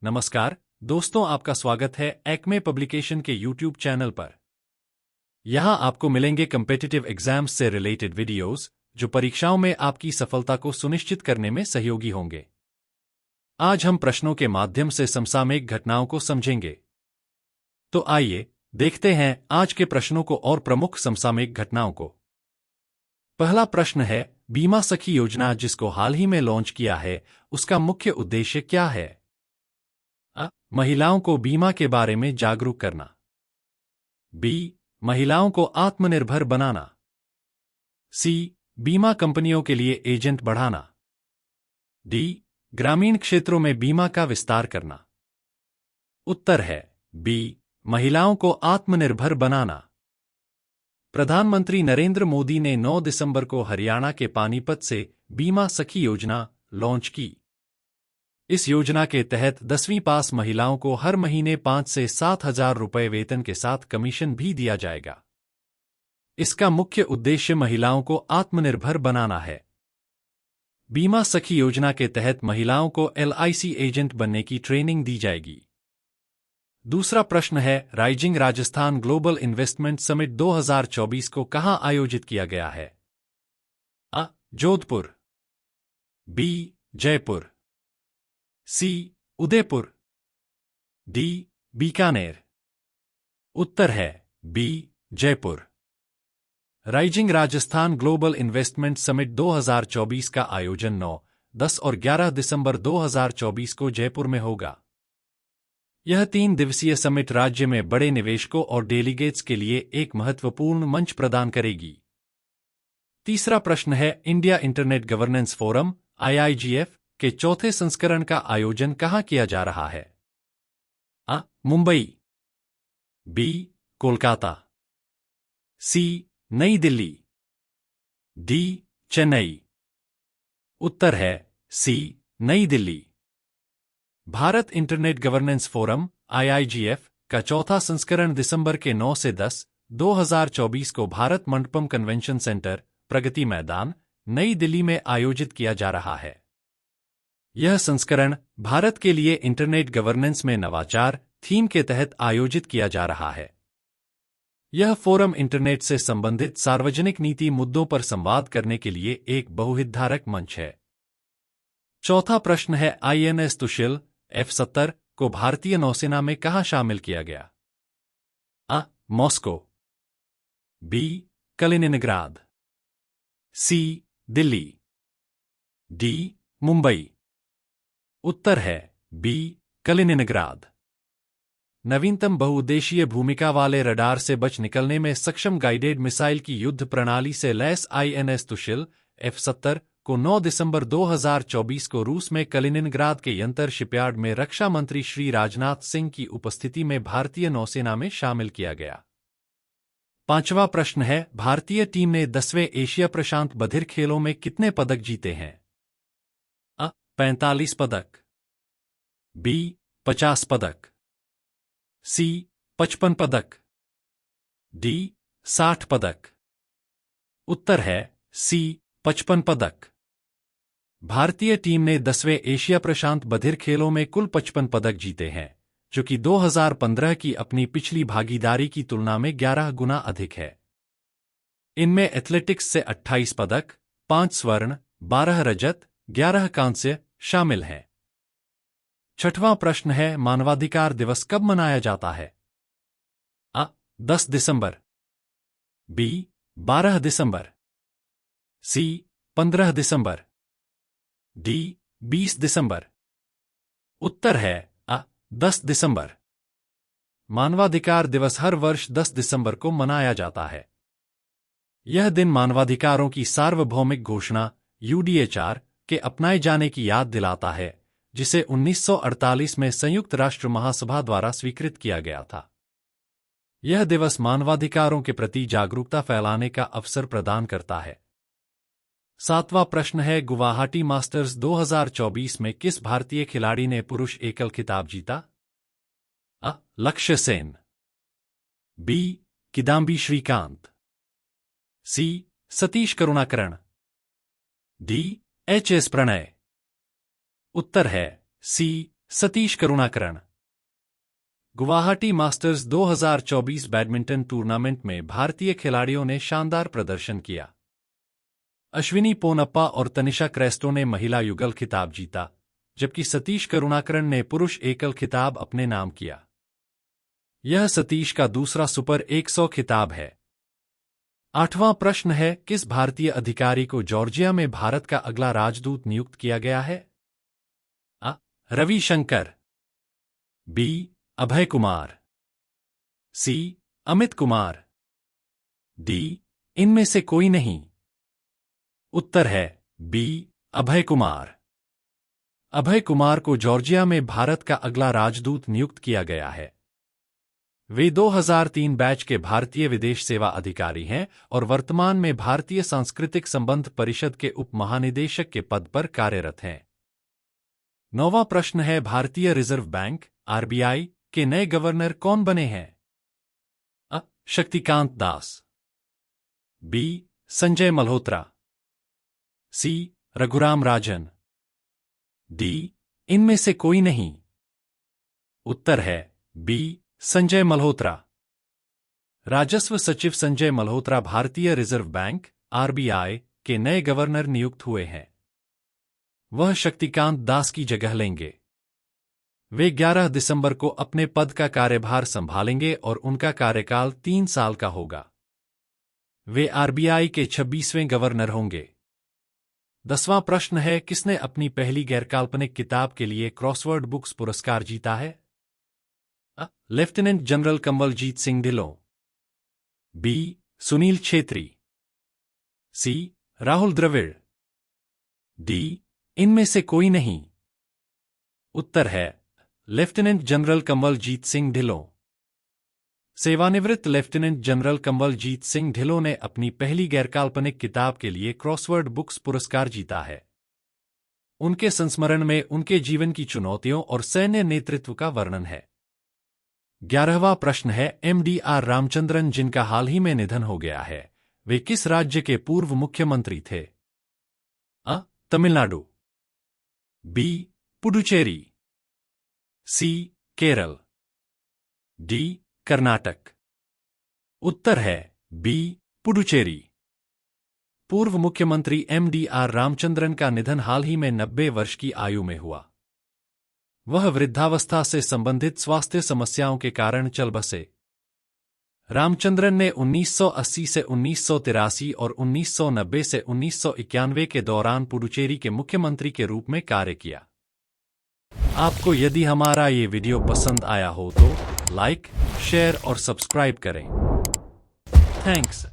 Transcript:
नमस्कार दोस्तों, आपका स्वागत है एक्मे पब्लिकेशन के यूट्यूब चैनल पर। यहां आपको मिलेंगे कम्पिटिटिव एग्जाम्स से रिलेटेड वीडियोस जो परीक्षाओं में आपकी सफलता को सुनिश्चित करने में सहयोगी होंगे। आज हम प्रश्नों के माध्यम से समसामयिक घटनाओं को समझेंगे। तो आइए देखते हैं आज के प्रश्नों को और प्रमुख समसामयिक घटनाओं को। पहला प्रश्न है, बीमा सखी योजना जिसको हाल ही में लॉन्च किया है, उसका मुख्य उद्देश्य क्या है? महिलाओं को बीमा के बारे में जागरूक करना। बी. महिलाओं को आत्मनिर्भर बनाना। सी. बीमा कंपनियों के लिए एजेंट बढ़ाना। डी. ग्रामीण क्षेत्रों में बीमा का विस्तार करना। उत्तर है बी. महिलाओं को आत्मनिर्भर बनाना। प्रधानमंत्री नरेंद्र मोदी ने 9 दिसंबर को हरियाणा के पानीपत से बीमा सखी योजना लॉन्च की। इस योजना के तहत 10वीं पास महिलाओं को हर महीने 5 से 7 हजार रुपये वेतन के साथ कमीशन भी दिया जाएगा। इसका मुख्य उद्देश्य महिलाओं को आत्मनिर्भर बनाना है। बीमा सखी योजना के तहत महिलाओं को LIC एजेंट बनने की ट्रेनिंग दी जाएगी। दूसरा प्रश्न है, rising Rajasthan global investment summit 2024 को कहां आयोजित किया गया है? अ. Jodhpur. B. Jaipur. C. Udaipur. D. Bikaner. उत्तर है B. Jaipur. Rising Rajasthan global investment summit 2024 का आयोजन 9, 10 और 11 दिसंबर 2024 को जयपुर में होगा। यह 3 दिवसीय समिट राज्य में बड़े निवेशकों और डेलीगेट्स के लिए एक महत्वपूर्ण मंच प्रदान करेगी। तीसरा प्रश्न है, India internet governance forum IIGF के चौथे संस्करण का आयोजन कहां किया जा रहा है? अ. मुंबई। बी. कोलकाता। सी. नई दिल्ली। डी. चेन्नई। उत्तर है सी. नई Delhi. Bharat internet governance forum IIGF का चौथा संस्करण दिसंबर के 9 से 10, 2024 को भारत मंडपम कन्वेंशन सेंटर, प्रगति मैदान, नई दिल्ली में आयोजित किया जा रहा है। यह संस्करण भारत के लिए इंटरनेट गवर्नेंस में नवाचार थीम के तहत आयोजित किया जा रहा है। यह फोरम इंटरनेट से संबंधित सार्वजनिक नीति मुद्दों पर संवाद करने के लिए एक बहुहितधारक मंच है। चौथा प्रश्न है, INS तुशिल F-70 को भारतीय नौसेना में कहां शामिल किया गया? अ. मॉस्को। बी. कलिनिनग्राद। सी. दिल्ली। डी. मुंबई। उत्तर है बी. कलिनिनग्राद। नवीनतम बहुउद्देशीय भूमिका वाले रडार से बच निकलने में सक्षम गाइडेड मिसाइल की युद्ध प्रणाली से लैस INS तुशिल F-70 को 9 दिसंबर 2024 को रूस में कलिनिनग्राद के यंतर शिपयार्ड में रक्षा मंत्री श्री राजनाथ सिंह की उपस्थिति में भारतीय नौसेना में शामिल किया गया। पांचवा प्रश्न है, भारतीय टीम ने 10वें एशिया प्रशांत बधिर खेलों में कितने पदक जीते हैं? अ. 45 पदक। बी. 50 पदक। सी. 55 पदक। डी. 60 पदक। उत्तर है सी. 55 पदक। भारतीय टीम ने 10वें एशिया प्रशांत बधिर खेलों में कुल 55 पदक जीते हैं, जो कि 2015 की अपनी पिछली भागीदारी की तुलना में 11 गुना अधिक है। इनमें एथलेटिक्स से 28 पदक, 5 स्वर्ण, 12 रजत, 11 कांस्य शामिल हैं। छठवां प्रश्न है, मानवाधिकार दिवस कब मनाया जाता है? अ. 10 दिसंबर। बी. 12 दिसंबर। सी. 15 दिसंबर। डी. 20 दिसंबर। उत्तर है अ. 10 दिसंबर। मानवाधिकार दिवस हर वर्ष 10 दिसंबर को मनाया जाता है। यह दिन मानवाधिकारों की सार्वभौमिक घोषणा UDHR के अपनाए जाने की याद दिलाता है, जिसे 1948 में संयुक्त राष्ट्र महासभा द्वारा स्वीकृत किया गया था। यह दिवस मानवाधिकारों के प्रति जागरूकता फैलाने का अवसर प्रदान करता है। सातवां प्रश्न है, गुवाहाटी मास्टर्स 2024 में किस भारतीय खिलाड़ी ने पुरुष एकल खिताब जीता? अ. Lakshya Sen. B. Kidambi Srikanth. C. Satish Karunakaran. D. HS Prannoy. उत्तर है C. Satish Karunakaran. Guwahati Masters 2024 badminton tournament में भारतीय खिलाड़ियों ने शानदार प्रदर्शन किया। अश्विनी पोनप्पा और तनिषा क्रेस्टो ने महिला युगल खिताब जीता, जबकि सतीश करुणाकरण ने पुरुष एकल खिताब अपने नाम किया। यह सतीश का दूसरा सुपर 100 खिताब है। 8वां प्रश्न है, किस भारतीय अधिकारी को जॉर्जिया में भारत का अगला राजदूत नियुक्त किया गया है? अ. रविशंकर, बी. अभय कुमार, सी. अमित कुमार, डी. इनमें से कोई नहीं। उत्तर है बी. अभय कुमार। अभय कुमार को जॉर्जिया में भारत का अगला राजदूत नियुक्त किया गया है। वे 2003 बैच के भारतीय विदेश सेवा अधिकारी हैं और वर्तमान में भारतीय सांस्कृतिक संबंध परिषद के उप महानिदेशक के पद पर कार्यरत हैं। 9वां प्रश्न है, भारतीय रिजर्व बैंक (आरबीआई) के नए गवर्नर कौन बने हैं? अ. शक्तिकांत दास, बी. संजय मल्होत्रा, सी. रघुराम राजन, डी. इनमें से कोई नहीं। उत्तर है बी. संजय मल्होत्रा। राजस्व सचिव संजय मल्होत्रा भारतीय रिजर्व बैंक (आरबीआई) के नए गवर्नर नियुक्त हुए हैं। वह शक्तिकांत दास की जगह लेंगे। वे 11 दिसंबर को अपने पद का कार्यभार संभालेंगे और उनका कार्यकाल 3 साल का होगा। वे आरबीआई के 26वें गवर्नर होंगे। 10वां प्रश्न है, किसने अपनी पहली गैरकाल्पनिक किताब के लिए क्रॉसवर्ड बुक्स पुरस्कार जीता है? अ. Lieutenant general Kanwaljit Singh Dhillon, B. Sunil Chhetri, C. Rahul Dravid, D. इनमें से कोई नहीं। उत्तर है लेफ्टिनेंट जनरल कंवलजीत सिंह ढिल्लों। सेवानिवृत्त लेफ्टिनेंट जनरल कंवलजीत सिंह ढिल्लों ने अपनी पहली गैरकाल्पनिक किताब के लिए क्रॉसवर्ड बुक्स पुरस्कार जीता है। उनके संस्मरण में उनके जीवन की चुनौतियों और सैन्य नेतृत्व का वर्णन है। 11वां प्रश्न है, एमडीआर रामचंद्रन जिनका हाल ही में निधन हो गया है, वे किस राज्य के पूर्व मुख्यमंत्री थे? अ. तमिलनाडु, बी. पुडुचेरी, सी. केरल, डी. कर्नाटक। उत्तर है बी. पुडुचेरी। पूर्व मुख्यमंत्री एमडीआर रामचंद्रन का निधन हाल ही में 90 वर्ष की आयु में हुआ। वह वृद्धावस्था से संबंधित स्वास्थ्य समस्याओं के कारण चल बसे। रामचंद्रन ने 1980 से 1983 और 1990 से 1991 के दौरान पुडुचेरी के मुख्यमंत्री के रूप में कार्य किया। आपको यदि हमारा ये वीडियो पसंद आया हो तो लाइक, शेयर और सब्सक्राइब करें। थैंक्स।